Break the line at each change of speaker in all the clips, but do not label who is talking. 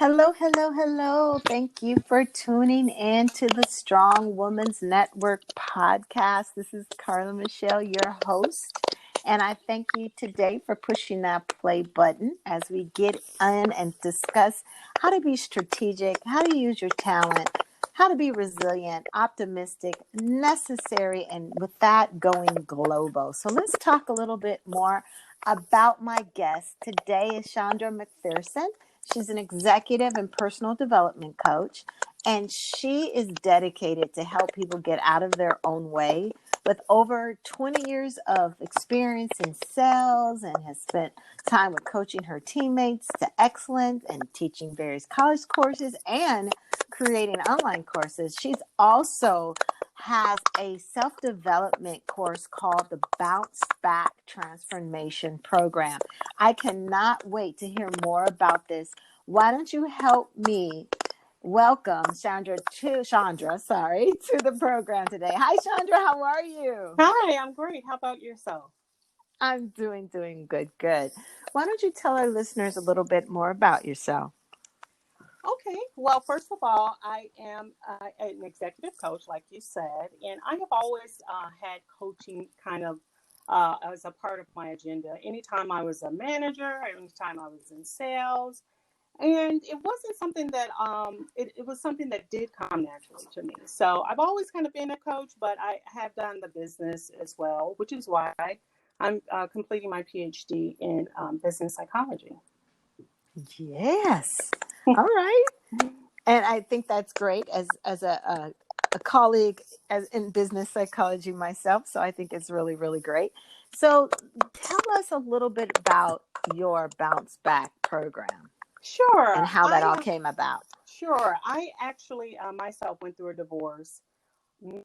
Hello, hello, hello. Thank you for tuning in to the Strong Woman's Network podcast. This is Carla Michelle, your host. And I thank you today for pushing that play button as we get in and discuss how to be strategic, how to use your talent, how to be resilient, optimistic, necessary, and with that, going global. So let's talk a little bit more about my guest. Today is Chandra McPherson. She's an executive and personal development coach, and she is dedicated to help people get out of their own way with over 20 years of experience in sales and has spent time with coaching her teammates to excellence and teaching various college courses and creating online courses. She's also has a self-development course called the Bounce Back Transformation Program. I cannot wait to hear more about this. Why don't you help me welcome Chandra, to the program today. Hi, Chandra. How are you?
Hi, I'm great. How about yourself?
I'm doing good. Why don't you tell our listeners a little bit more about yourself?
Okay. Well, first of all, I am an executive coach, like you said, and I have always had coaching kind of as a part of my agenda. Anytime I was a manager, anytime I was in sales, and it wasn't something that it was something that did come naturally to me. So I've always kind of been a coach, but I have done the business as well, which is why I'm completing my PhD in business psychology.
Yes. All right. And I think that's great as a colleague as in business psychology myself. So I think it's really great. So tell us a little bit about your Bounce Back program and
Sure,
how that all came about.
sure. I actually myself went through a divorce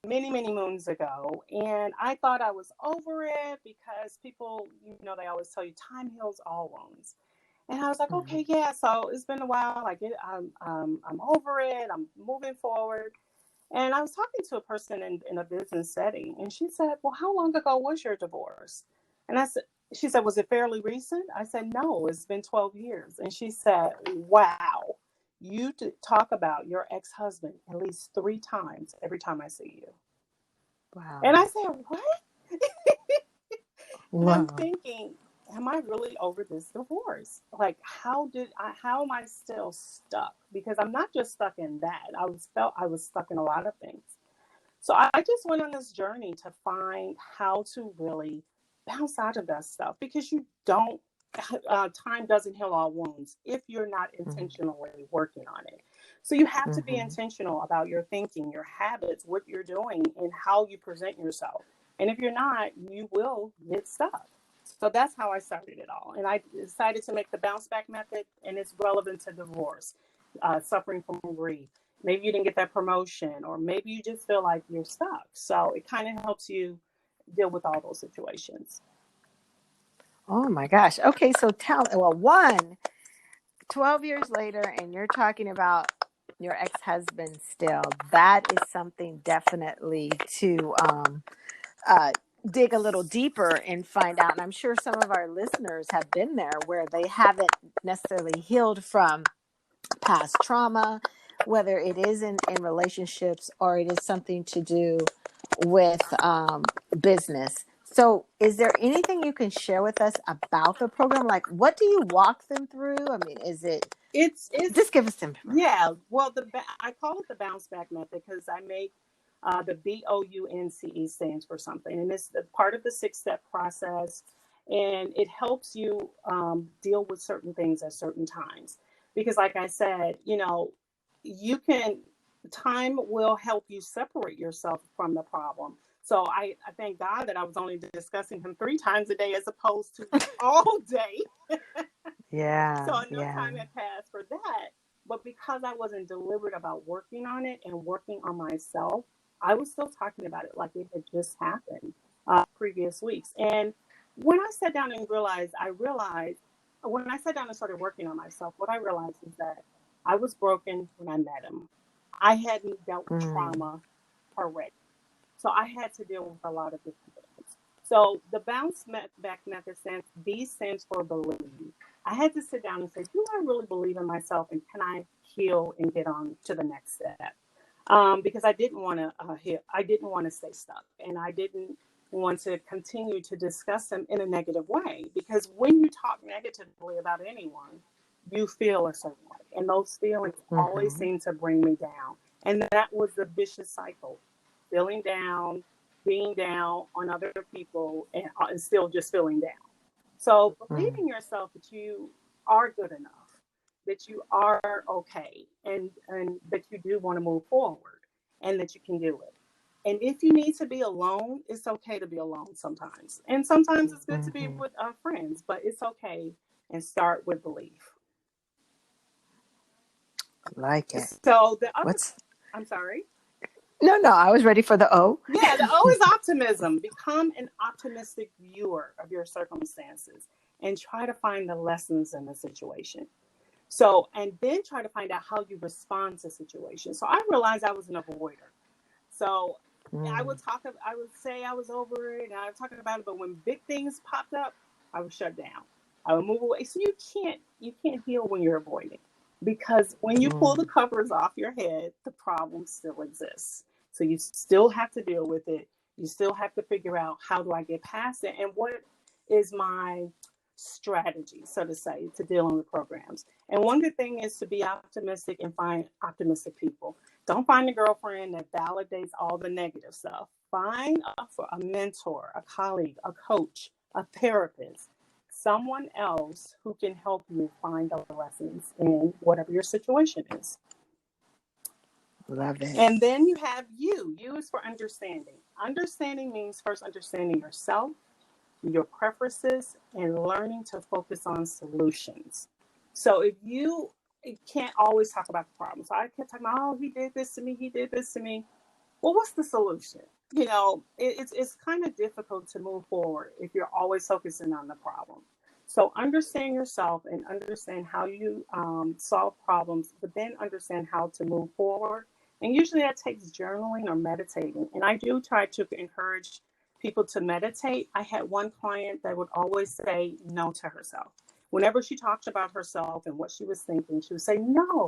many moons ago, and I thought I was over it because people, they always tell you time heals all wounds. And I was like,
Mhm.
okay, yeah. So it's been a while. I'm over it. I'm moving forward. And I was talking to a person in a business setting, and she said, well, how long ago was your divorce? And she said, was it fairly recent? I said, no, it's been 12 years. And she said, wow, you talk about your ex-husband at least 3 times every time I see you. And
Wow.
I said, what? And I'm
Wow.
thinking, am I really over this divorce? Like, how am I still stuck? Because I'm not just stuck in that. Felt I was stuck in a lot of things. So I just went on this journey to find how to really bounce out of that stuff, because you don't, time doesn't heal all wounds if you're not intentionally working on it. So you have to be
Mm-hmm.
intentional about your thinking, your habits, what you're doing, and how you present yourself. And if you're not, you will get stuck. So that's how I started it all. And I decided to make the bounce back method, and it's relevant to divorce, suffering from grief. Maybe you didn't get that promotion, or maybe you just feel like you're stuck. So it kind of helps you deal with all those situations.
Oh my gosh. Okay, so 12 years later, and you're talking about your ex-husband still. That is something definitely to uh, dig a little deeper and find out. And I'm sure some of our listeners have been there where they haven't necessarily healed from past trauma, whether it is in relationships or it is something to do with business. So, is there anything you can share with us about the program? Like, what do you walk them through? I mean, is it
It's
just give us some information?
Yeah. Well, I call it the bounce back method because I make the B.O.U.N.C.E stands for something, and it's the part of the 6-step process, and it helps you deal with certain things at certain times. Because, like I said, you can time will help you separate yourself from the problem. So I thank God that I was only discussing him 3 times a day as opposed to all day.
Yeah,
So enough
yeah.
time had passed for that. But because I wasn't deliberate about working on it and working on myself, I was still talking about it like it had just happened previous weeks. And when I sat down and realized when I sat down and started working on myself, what I realized is that I was broken when I met him. I hadn't dealt with
Mm,
trauma already. So I had to deal with a lot of different things. So the back method stands, B stands for believe. I had to sit down and say, do I really believe in myself, and can I heal and get on to the next step? Because I didn't want to heal. I didn't want to stay stuck, and I didn't want to continue to discuss them in a negative way. Because when you talk negatively about anyone, you feel a certain way, and those feelings always
Mm-hmm.
seem to bring me down. And that was the vicious cycle: feeling down, being down on other people, and still just feeling down. So believe
Mm-hmm.
in yourself that you are good enough, that you are okay, and that you do want to move forward, and that you can do it. And if you need to be alone, it's okay to be alone sometimes. And sometimes it's good to be
Mm-hmm.
with friends, but it's okay. And start with belief.
Like it.
So the other,
What's
I'm sorry.
No, no, I was ready for the O.
Yeah, the O is optimism. Become an optimistic viewer of your circumstances and try to find the lessons in the situation. So, and then try to find out how you respond to situations. So I realized I was an avoider. So
Mm.
I would say I was over it and I was talking about it, but when big things popped up, I would shut down. I would move away. So you can't heal when you're avoiding, because when you pull the
Mm.
covers off your head, the problem still exists. So you still have to deal with it. You still have to figure out, how do I get past it, and what is my strategy, so to say, to dealing with programs. And one good thing is to be optimistic and find optimistic people. Don't find a girlfriend that validates all the negative stuff. Find a mentor, a colleague, a coach, a therapist, someone else who can help you find the lessons in whatever your situation is.
Love it.
And then you have you. You is for understanding. Understanding means first understanding yourself, your preferences, and learning to focus on solutions. So if you can't always talk about the problem. So I kept talking about, oh, he did this to me, he did this to me. Well, what's the solution? It's kind of difficult to move forward if you're always focusing on the problem. So understand yourself and understand how you solve problems, but then understand how to move forward. And usually that takes journaling or meditating. And I do try to encourage people to meditate. I had one client that would always say no to herself. Whenever she talked about herself and what she was thinking, she would say, no,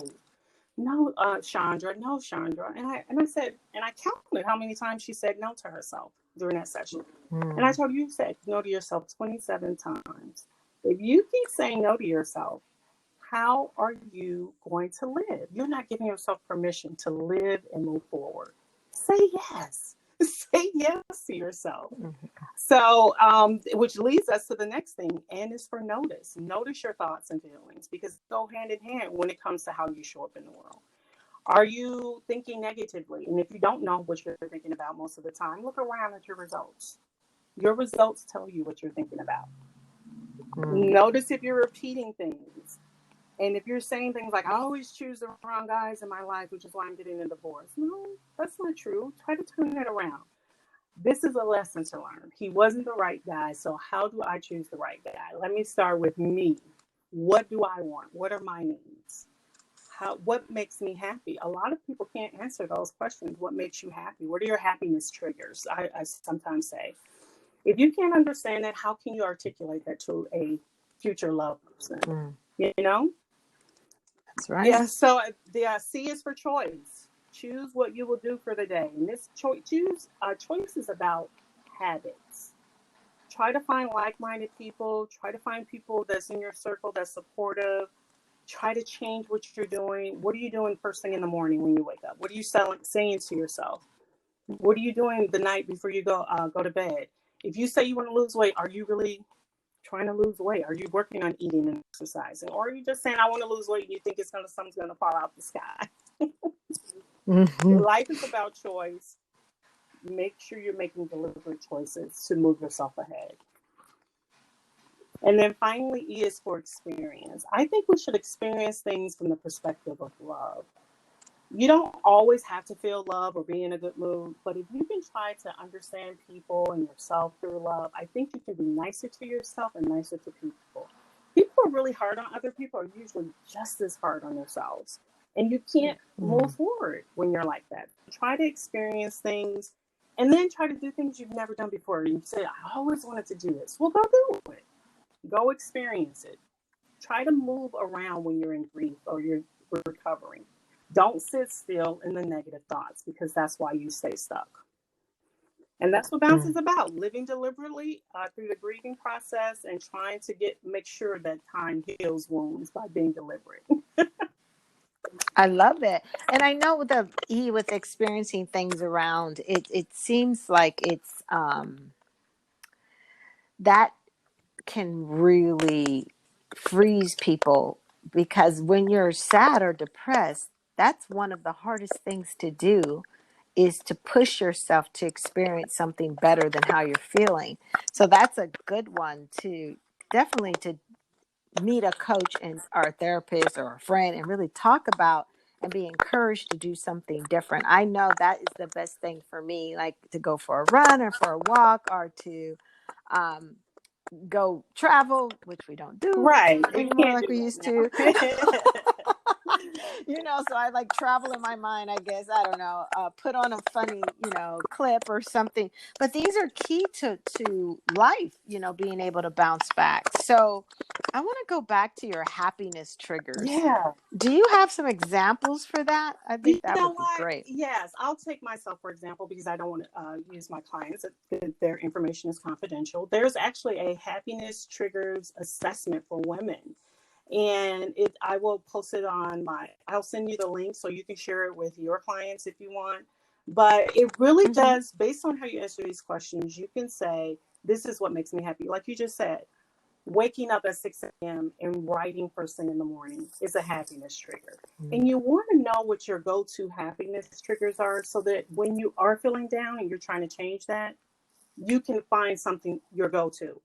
no, Chandra, no, Chandra. And I said, and I counted how many times she said no to herself during that session. And I
Mm.
told her, you said no to yourself 27 times. If you keep saying no to yourself, how are you going to live? You're not giving yourself permission to live and move forward. Say yes. Say yes to yourself. So, which leads us to the next thing, and is for notice. Notice your thoughts and feelings, because they go hand in hand when it comes to how you show up in the world. Are you thinking negatively? And if you don't know what you're thinking about most of the time, look around at your results. Your results tell you what you're thinking about.
Mm.
Notice if you're repeating things. And if you're saying things like, I always choose the wrong guys in my life, which is why I'm getting a divorce. No, that's not true. Try to turn it around. This is a lesson to learn. He wasn't the right guy, so how do I choose the right guy? Let me start with me. What do I want? What are my needs? What makes me happy? A lot of people can't answer those questions. What makes you happy? What are your happiness triggers? I sometimes say, if you can't understand that, how can you articulate that to a future love person?
Mm.
You know?
That's right.
Yeah, so the C is for choice. Choose what you will do for the day. And this choice is about habits. Try to find like-minded people. Try to find people that's in your circle that's supportive. Try to change what you're doing. What are you doing first thing in the morning when you wake up? What are you saying to yourself? What are you doing the night before you go to bed? If you say you want to lose weight, are you really trying to lose weight? Are you working on eating and exercising? Or are you just saying, I want to lose weight, and you think something's gonna fall out the sky?
Mm-hmm.
Life is about choice. Make sure you're making deliberate choices to move yourself ahead. And then finally, E is for experience. I think we should experience things from the perspective of love. You don't always have to feel love or be in a good mood, but if you can try to understand people and yourself through love, I think you can be nicer to yourself and nicer to people. People who are really hard on other people are usually just as hard on themselves. And you can't move
Mm.
forward when you're like that. Try to experience things, and then try to do things you've never done before. You say, I always wanted to do this. Well, go do it. Go experience it. Try to move around when you're in grief or you're recovering. Don't sit still in the negative thoughts, because that's why you stay stuck. And that's what bounce is about: living deliberately through the grieving process and trying to make sure that time heals wounds by being deliberate.
I love it. And I know with the E, with experiencing things around it, it seems like it's that can really freeze people, because when you're sad or depressed, that's one of the hardest things to do, is to push yourself to experience something better than how you're feeling. So that's a good one to definitely to meet a coach and or a therapist or a friend and really talk about and be encouraged to do something different. I know that is the best thing for me, like to go for a run or for a walk, or to um, go travel, which we don't do
Right. We
anymore
can't
like
do
we
that
used to.
now.
So I like travel in my mind, I guess. I don't know. Put on a funny, clip or something. But these are key to life, being able to bounce back. So I want to go back to your happiness triggers.
Yeah.
Do you have some examples for that? I
You
think that
know
would be
what?
great.
Yes, I'll take myself for example, because I don't want to use my clients. Their information is confidential. There's actually a happiness triggers assessment for women, and I will post it on I'll send you the link so you can share it with your clients if you want. But it really
Mm-hmm.
does, based on how you answer these questions, you can say, this is what makes me happy. Like you just said, waking up at 6 a.m. and writing first thing in the morning is a happiness trigger. And you want to know what your go to happiness triggers are, so that when you are feeling down and you're trying to change that, you can find something your go to.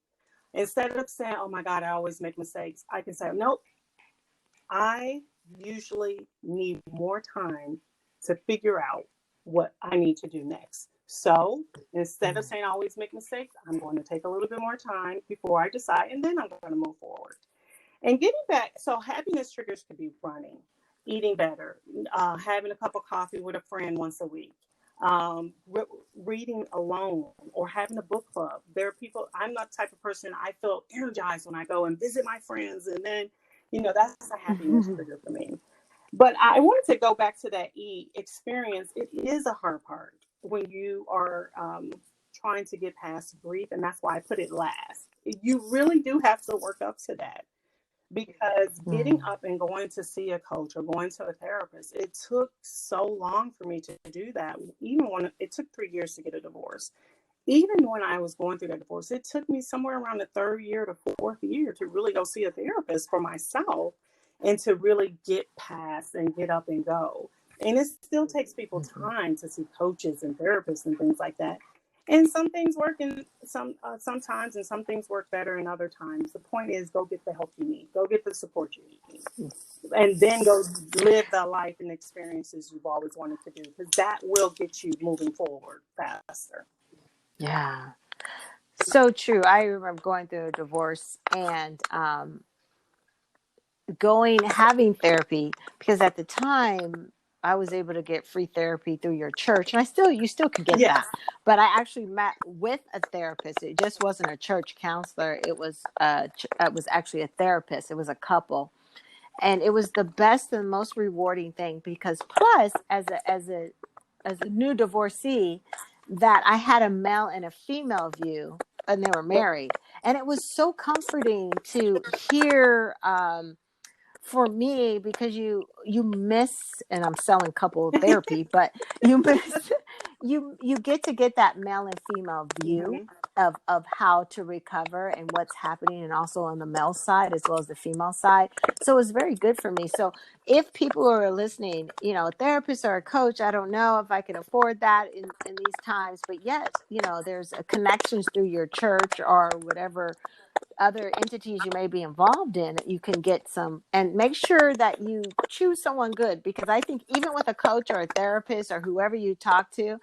Instead of saying, oh my God, I always make mistakes, I can say, nope, I usually need more time to figure out what I need to do next. So instead of saying I always make mistakes, I'm going to take a little bit more time before I decide, and then I'm going to move forward. And getting back, so happiness triggers could be running, eating better, having a cup of coffee with a friend once a week, reading alone, or having a book club. There are people, I'm not the type of person, I feel energized when I go and visit my friends. And then, that's a happiness
Mm-hmm.
trigger for me. But I wanted to go back to that experience. It is a hard part when you are trying to get past grief. And that's why I put it last. You really do have to work up to that, because getting up and going to see a coach or going to a therapist, it took so long for me to do that. Even when it took 3 years to get a divorce, even when I was going through that divorce, it took me somewhere around the third year to fourth year to really go see a therapist for myself and to really get past and get up and go. And it still takes people
Mm-hmm.
time to see coaches and therapists and things like that. And some things work in sometimes, and some things work better in other times. The point is, go get the help you need, go get the support you need, and then go live the life and experiences you've always wanted to do, because that will get you moving forward faster.
Yeah. So true. I remember going through a divorce and having therapy, because at the time I was able to get free therapy through your church, and you still can get
Yes.
that. But I actually met with a therapist. It just wasn't a church counselor. It was actually a therapist. It was a couple, and it was the best and most rewarding thing, because plus as a new divorcee, that I had a male and a female view, and they were married, and it was so comforting to hear. For me, because you miss, and I'm selling couple therapy, but you miss you get that male and female view
Mm-hmm.
of how to recover and what's happening, and also on the male side as well as the female side. So it's very good for me. So if people are listening, a therapist or a coach, I don't know if I can afford that in these times, but yet there's a connections through your church or whatever other entities you may be involved in, you can get some, and make sure that you choose someone good, because I think even with a coach or a therapist or whoever you talk to,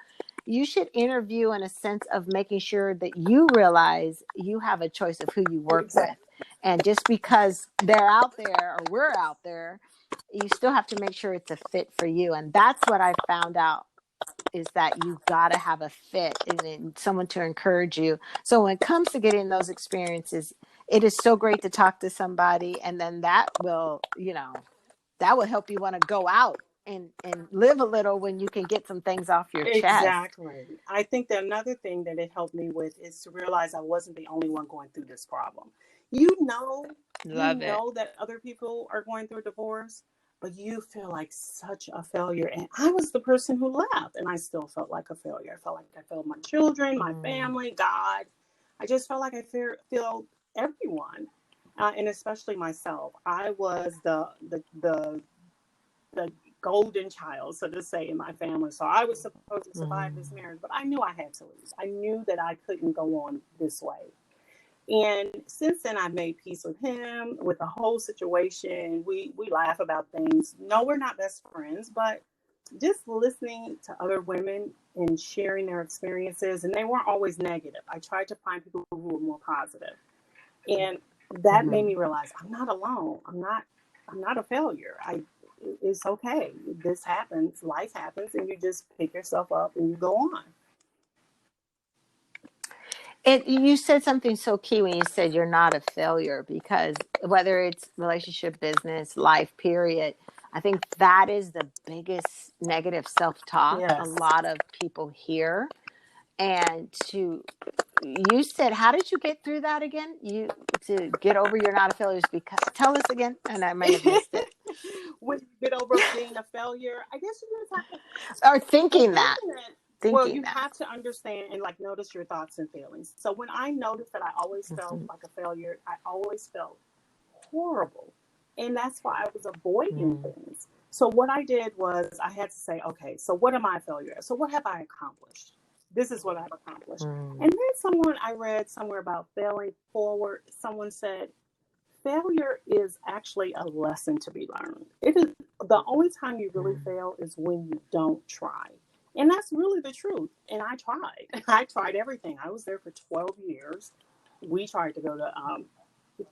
you should interview in a sense of making sure that you realize you have a choice of who you work with.
Exactly.
And just because they're out there or we're out there, you still have to make sure it's a fit for you. And that's what I found out, is that you got to have a fit and someone to encourage you. So when it comes to getting those experiences, it is so great to talk to somebody, and then that will, that will help you want to go out and live a little when you can get some things off your chest.
Exactly. I think that another thing that it helped me with is to realize I wasn't the only one going through this problem. You know, you
Love it.
know that other people are going through divorce, but you feel like such a failure. And I was the person who left, and I still felt like a failure. I felt like I failed my children, my
Mm.
family, God. I just felt like I failed everyone, and especially myself. I was the golden child, so to say, in my family. So I was supposed to survive this
Mm.
marriage, but I knew I had to leave. I knew that I couldn't go on this way. And since then, I've made peace with him, with the whole situation. We laugh about things. No, we're not best friends, but just listening to other women and sharing their experiences, and they weren't always negative. I tried to find people who were more positive, and that made
Mhm.
me realize I'm not alone. I'm not a failure. It's okay. This happens. Life happens, and you just pick yourself up and you go on.
You said something so key when you said you're not a failure, because whether it's relationship, business, life, period, I think that is the biggest negative self-talk a
Yes.
lot of people hear. And you said, how did you get through that again? You To get over you're not a failure, because tell us again, and I might have missed it.
When you get over being a failure, I guess you just have to.
Or
Well,
thinking that,
thinking that. Well,
thinking
you
that.
have to understand and like notice your thoughts and feelings. So when I noticed that I always felt
Mhm.
like a failure, I always felt horrible. And that's why I was avoiding
Mm.
things. So what I did was I had to say, okay, so what am I a failure at? So what have I accomplished? This is what I've accomplished.
Mm.
And then someone I read somewhere about failing forward, someone said, failure is actually a lesson to be learned. It is the only time you really
Mm.
fail is when you don't try. And that's really the truth. And I tried. I tried everything. I was there for 12 years. We tried to go to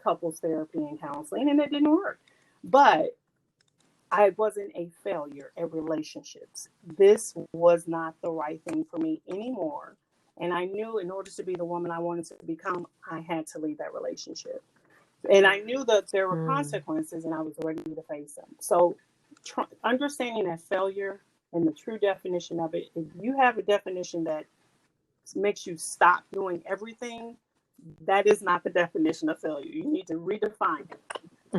couples therapy and counseling, and it didn't work. But I wasn't a failure at relationships. This was not the right thing for me anymore. And I knew in order to be the woman I wanted to become, I had to leave that relationship. And I knew that there were
Mm.
consequences, and I was ready to face them. So, understanding that failure and the true definition of it, if you have a definition that makes you stop doing everything, that is not the definition of failure. You need to redefine it.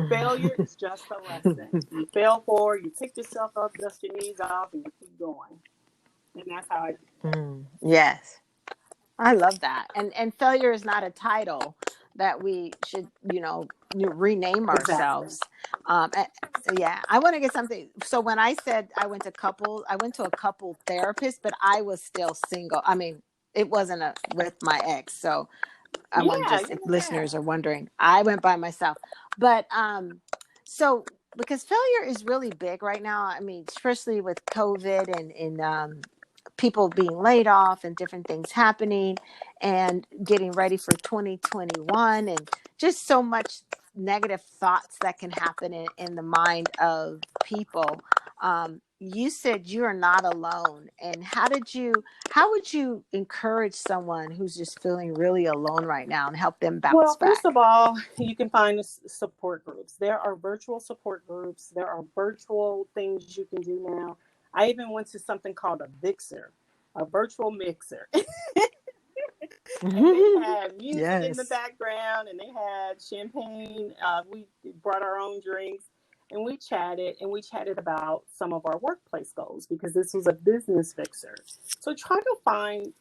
Failure is just a lesson. You fail forward, you pick yourself up, dust your knees off, and you keep going. And that's how I.
Mm. Yes. I love that. And failure is not a title that we should, rename
Exactly.
ourselves. And, yeah, I want to get something. So when I said I went to a couple therapist, but I was still single. I mean, it wasn't with my ex. So I want
Yeah,
just,
yeah,
if
yeah.
listeners are wondering, I went by myself. But so because failure is really big right now. I mean, especially with COVID and people being laid off and different things happening, and getting ready for 2021, and just so much negative thoughts that can happen in the mind of people. You said you are not alone. And how would you encourage someone who's just feeling really alone right now and help them bounce
Well, first of
back?
all, you can find support groups. There are virtual support groups. There are virtual things you can do now. I even went to something called a Vixer, a virtual mixer. And they had music in the
Yes.
background, and they had champagne. We brought our own drinks, and we chatted about some of our workplace goals because this was a business Vixer. So try to find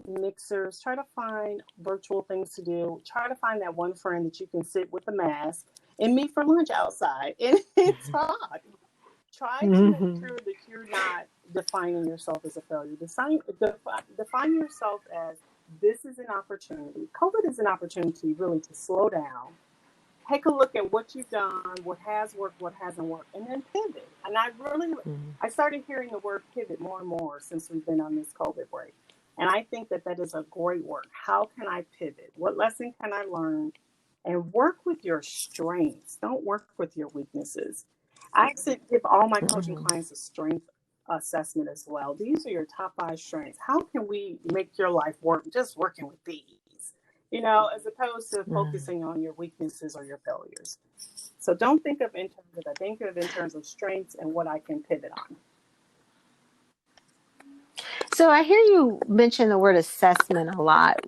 mixers, try to find virtual things to do, try to find that one friend that you can sit with a mask and meet for lunch outside and talk. Try to make
Mhm.
sure that you're not defining yourself as a failure. Define yourself as this is an opportunity. COVID is an opportunity really to slow down, take a look at what you've done, what has worked, what hasn't worked, and then pivot. And
Mhm.
I started hearing the word pivot more and more since we've been on this COVID break. And I think that that is a great word. How can I pivot? What lesson can I learn? And work with your strengths. Don't work with your weaknesses. I actually give all my coaching
Mhm.
clients a strength assessment as well. These are your top 5 strengths. How can we make your life work just working with these? as opposed to
Mm.
focusing on your weaknesses or your failures. So don't think of in terms of that. Think of in terms of strengths and what I can pivot on.
So I hear you mention the word assessment a lot.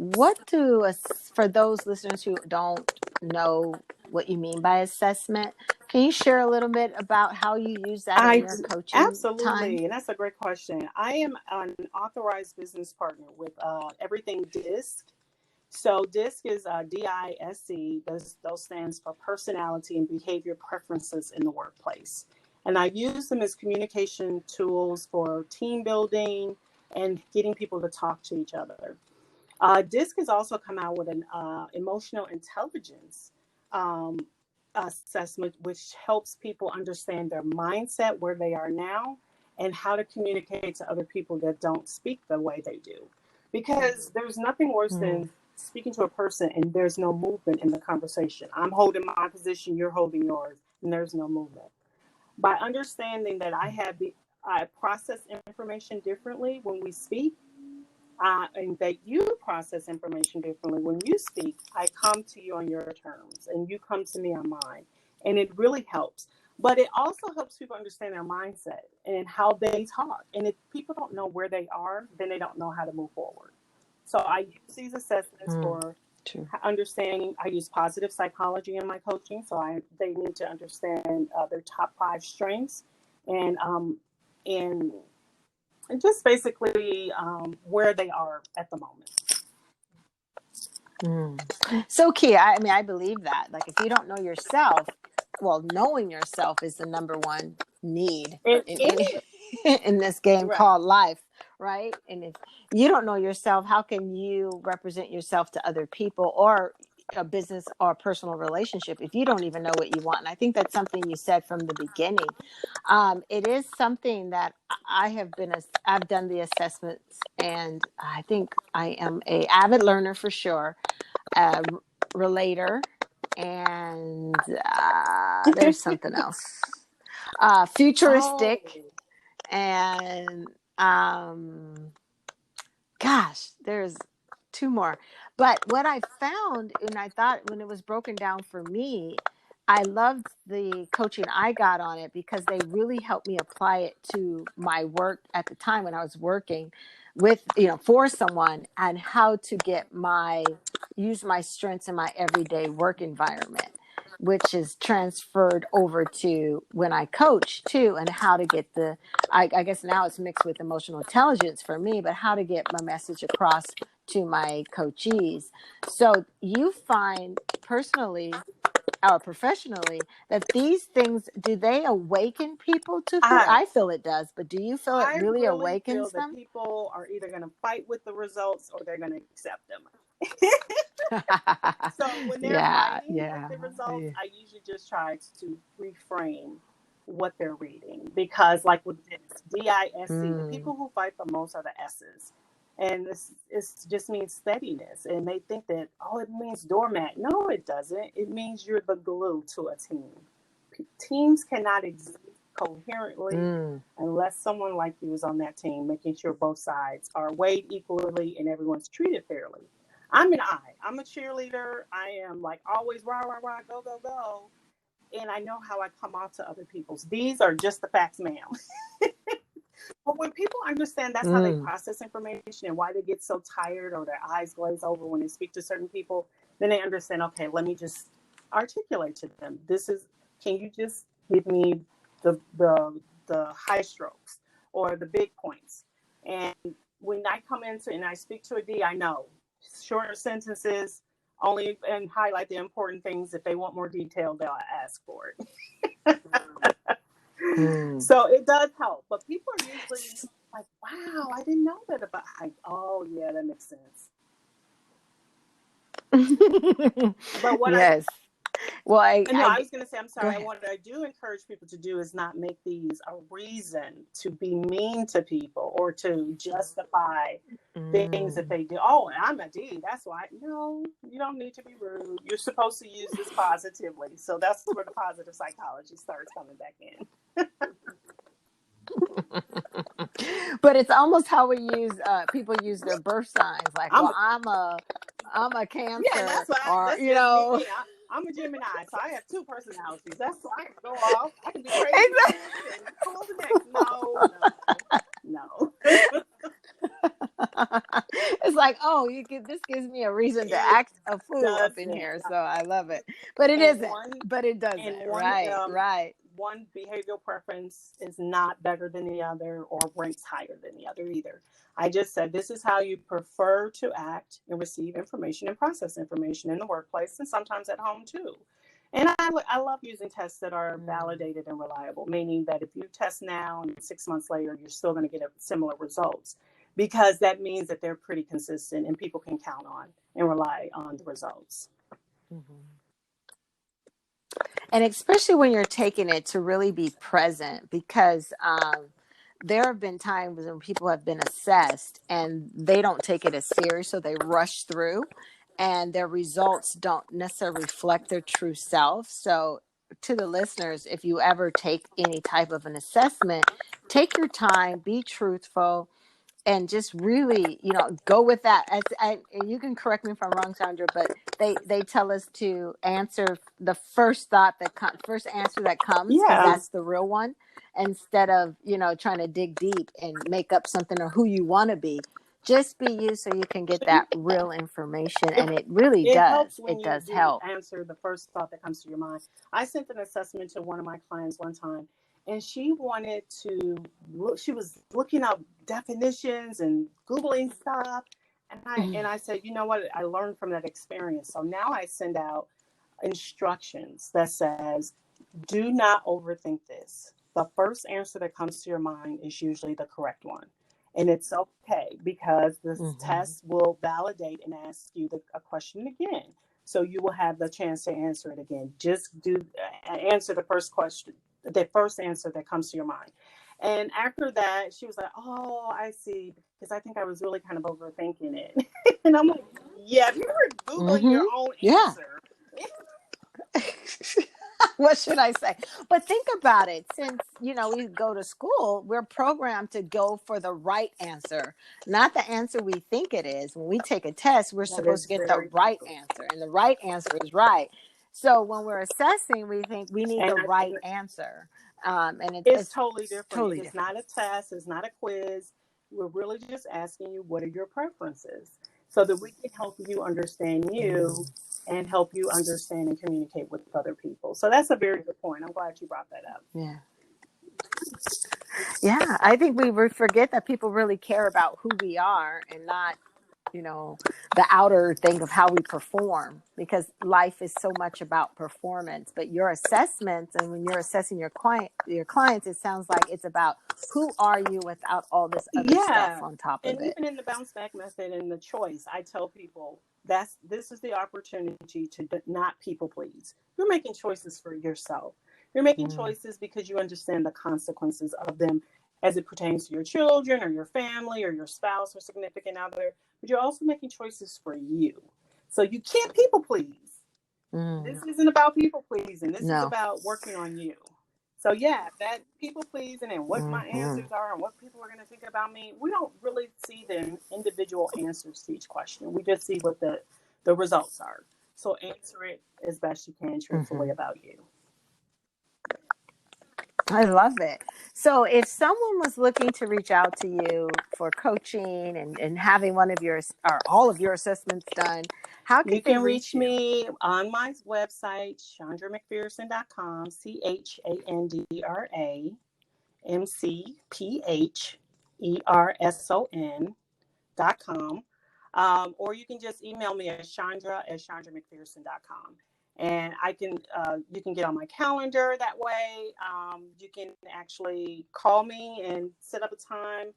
For those listeners who don't know what you mean by assessment, can you share a little bit about how you use that in
I
your coaching time?
absolutely, and that's a great question. I am an authorized business partner with Everything Disc. So DISC is DISC. Those stands for personality and behavior preferences in the workplace. And I use them as communication tools for team building and getting people to talk to each other. DISC has also come out with an emotional intelligence um, assessment, which helps people understand their mindset, where they are now, and how to communicate to other people that don't speak the way they do. Because there's nothing worse
Mm.
than speaking to a person and there's no movement in the conversation. I'm holding my position, you're holding yours, and there's no movement. By understanding that I process information differently when we speak, and that you process information differently. When you speak, I come to you on your terms and you come to me on mine. And it really helps. But it also helps people understand their mindset and how they talk. And if people don't know where they are, then they don't know how to move forward. So I use these assessments
Mm.
for
True.
understanding. I use positive psychology in my coaching. So they need to understand their top 5 strengths and, and and just basically where they are at the moment.
Mm. So key. I mean, I believe that. Like, if you don't know yourself, well, knowing yourself is the number one need
It
in any
is
in this game
right.
called life, right? And if you don't know yourself, how can you represent yourself to other people or a business or a personal relationship if you don't even know what you want? And I think that's something you said from the beginning. It is something that I've done the assessments, and I think I am a avid learner for sure, uh, relator, and there's something else,
Oh,
futuristic, and gosh, there's two more. But what I found, and I thought when it was broken down for me, I loved the coaching I got on it because they really helped me apply it to my work at the time when I was working with, for someone, and how to use my strengths in my everyday work environment, which is transferred over to when I coach too, and how to get I guess now it's mixed with emotional intelligence for me, but how to get my message across to my coachees. So you find personally or professionally that these things, do they awaken people to who
I
I feel it does, but do you feel it
I
really
really feel
awakens
that
them?
people are either going to fight with the results or they're going to accept them. So when they're
Yeah,
fighting with
yeah,
the results,
yeah.
I usually just try to reframe what they're reading because, like with this DISC, the
Mm,
people who fight the most are the S's, and this just means steadiness. And they think that it means doormat. No, it doesn't. It means you're the glue to a team. Teams cannot exist coherently
mm,
unless someone like you is on that team, making sure both sides are weighed equally and everyone's treated fairly. I'm an I. I'm a cheerleader. I am like always rah rah rah, go go go, and I know how I come out to other people's. These are just the facts, ma'am. But when people understand that's how they
mm.
process information and why they get so tired or their eyes glaze over when they speak to certain people, then they understand. Okay, let me just articulate to them. This is. Can you just give me the high strokes or the big points? And when I come into and I speak to a D, I know shorter sentences only and highlight the important things. If they want more detail, they'll ask for it.
Mm.
So it does help, but people are usually like, "Wow, I didn't know that about." Oh, yeah, that makes sense. But what I
Yes. Well,
no, I was going to say, I'm
go
sorry.
ahead.
What I do encourage people to do is not make these a reason to be mean to people or to justify things that
Mm.
they do. Oh, I'm a D. That's why. No, you don't need to be rude. You're supposed to use this positively. So that's where the positive psychology starts coming back in.
But it's almost how we use people use their birth signs, like,
I'm
well,
a,
I'm a I'm a
Yeah,
Cancer,
that's what
or
that's just me. I'm a Gemini, so I have two personalities. That's why I can go off. I can be crazy one
Exactly.
minute and cool the next. No, no, no.
It's like, oh, this gives me a reason to
It
act a fool up in
doesn't.
here. So I love it. But it
And
isn't.
one
But it
and
doesn't. Right, right.
one behavioral preference is not better than the other or ranks higher than the other either. I just said this is how you prefer to act and receive information and process information in the workplace and sometimes at home too. And I love using tests that are validated and reliable, meaning that if you test now and 6 months later, you're still going to get similar results because that means that they're pretty consistent and people can count on and rely on the results.
Mm-hmm. And especially when you're taking it to really be present, because there have been times when people have been assessed and they don't take it as serious, so they rush through and their results don't necessarily reflect their true self. So to the listeners, if you ever take any type of an assessment, take your time, be truthful, and just really, go with that. And you can correct me if I'm wrong, Chandra, but they tell us to answer the first thought first answer that comes, because
Yeah.
that's the real one, instead of trying to dig deep and make up something or who you want to be. Just be you, so you can get that real information, and it really
It helps
does.
when
It
you
does
do
help.
answer the first thought that comes to your mind. I sent an assessment to one of my clients one time, and she wanted to look. She was looking up definitions and googling stuff, and I said, you know what? I learned from that experience. So now I send out instructions that says, do not overthink this. The first answer that comes to your mind is usually the correct one. And it's okay because this
Mm-hmm.
test will validate and ask you a question again. So you will have the chance to answer it again. Just answer the first question, the first answer that comes to your mind. And after that, she was like, oh, I see, because I think I was really kind of overthinking it. And I'm like, yeah, if you were Googling
Mm-hmm.
your own
Yeah.
answer.
What should I say? But think about it. Since, we go to school, we're programmed to go for the right answer, not the answer we think it is. When we take a test, we're
That
supposed to
is
get the
very
right
true.
answer, and the right answer is right. So when we're assessing, we think we need
And
the right answer. And
it's
it's
totally different. It
totally
is
different.
not a test, it's not a quiz. We're really just asking you what are your preferences so that we can help you understand you
Mm.
and help you understand and communicate with other people. So that's a very good point. I'm glad you brought that up.
Yeah. Yeah. I think we forget that people really care about who we are and not the outer thing of how we perform, because life is so much about performance. But your assessments, and when you're assessing your clients, it sounds like it's about who are you without all this other stuff
Yeah.
on top
And
of it.
even in the bounce back method and the choice, I tell people this is the opportunity to not people please. You're making choices for yourself. You're making
Mm,
choices because you understand the consequences of them as it pertains to your children or your family or your spouse or significant other. But you're also making choices for you. So you can't people please. This
mm,
isn't about people pleasing. This is
no.
about working on you. So yeah, that people pleasing and what my
Hmm.
answers are and what people are going to think about me. We don't really see the individual answers to each question. We just see what the results are. So answer it as best you can truthfully
Hmm.
about you.
I love it. So if someone was looking to reach out to you for coaching and having one of your or all of your assessments done, how
You
could they
can reach
reach you?
me on my website, ChandraMcPherson.com, ChandramcPherson.com. Or you can just email me at chandra@chandramcpherson.com. And you can get on my calendar that way. You can actually call me and set up a time.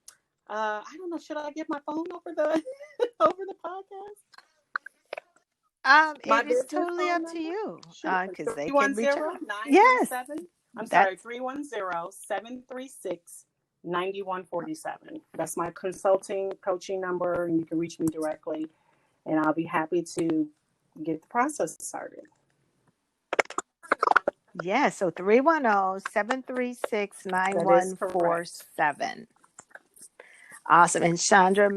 I don't know, should I give my phone over the over the podcast? My
It is
business
totally
phone
up to
number?
you,
Sure.
because they
Three
can
one
reach
zero
out.
nine three
Yes,
seven. I'm sorry,
that's
310-736-9147. That's my consulting coaching number, and you can reach me directly, and I'll be happy to get the process started.
yeah. So 310-736 nine
That is
one four
correct.
seven. Awesome. And Chandra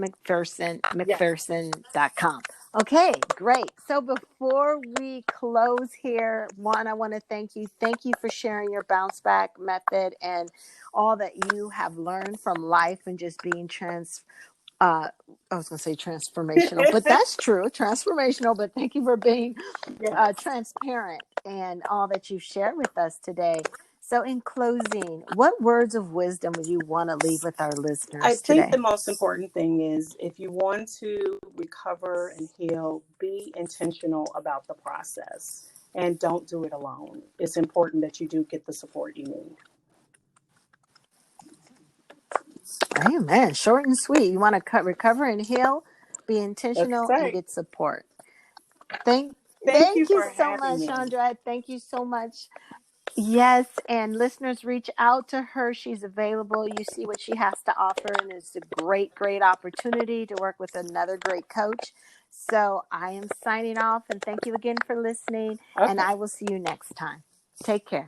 Yes.
McPherson.com. Okay, great. So before we close here, one, I want to thank you. Thank you for sharing your bounce back method and all that you have learned from life and just being uh I was going to say transformational, but that's true, transformational. But thank you for being
Yes.
transparent and all that you've shared with us today. So in closing, what words of wisdom would you want to leave with our
I
listeners
think
today?
the most important thing is if you want to recover and heal, be intentional about the process and don't do it alone. It's important that you do get the support you need.
Amen. Short and sweet. You want to recover and heal, be
That's
intentional, and
right.
get support. Thank,
Thank you
thank you
for
so
having
much,
me.
Chandra. Thank you so much. Yes, and listeners, reach out to her. She's available. You see what she has to offer, and it's a great, great opportunity to work with another great coach. So I am signing off, and thank you again for listening, and
Okay.
I will see you next time. Take care.